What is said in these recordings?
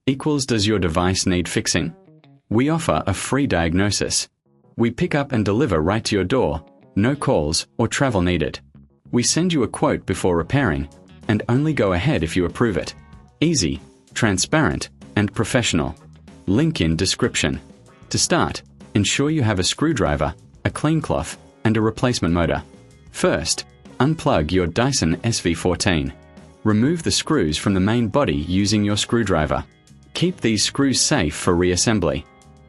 equals does your device need fixing? We offer a free diagnosis. We pick up and deliver right to your door, no calls or travel needed. We send you a quote before repairing, and only go ahead if you approve it. Easy, transparent, and professional. Link in description. To start, ensure you have a screwdriver, a clean cloth, and a replacement motor. First, unplug your Dyson SV14. Remove the screws from the main body using your screwdriver. Keep these screws safe for reassembly.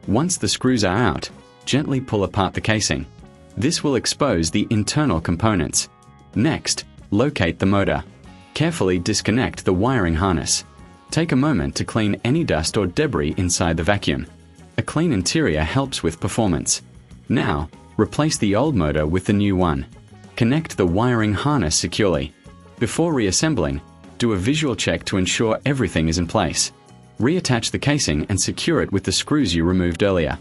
Once the screws are out, gently pull apart the casing. This will expose the internal components. Next, locate the motor. Carefully disconnect the wiring harness. Take a moment to clean any dust or debris inside the vacuum. A clean interior helps with performance. Now, replace the old motor with the new one. Connect the wiring harness securely. Before reassembling, do a visual check to ensure everything is in place. Reattach the casing and secure it with the screws you removed earlier.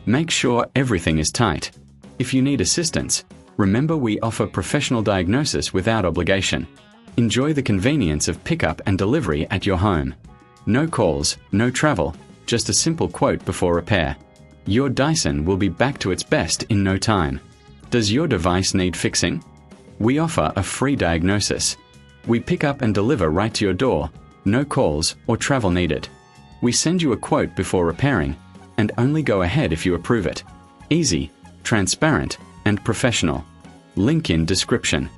Make sure everything is tight. If you need assistance, remember we offer professional diagnosis without obligation. Enjoy the convenience of pickup and delivery at your home. No calls, no travel, just a simple quote before repair. Your Dyson will be back to its best in no time. Does your device need fixing? We offer a free diagnosis. We pick up and deliver right to your door, no calls or travel needed. We send you a quote before repairing, and only go ahead if you approve it. Easy, transparent, and professional. Link in description.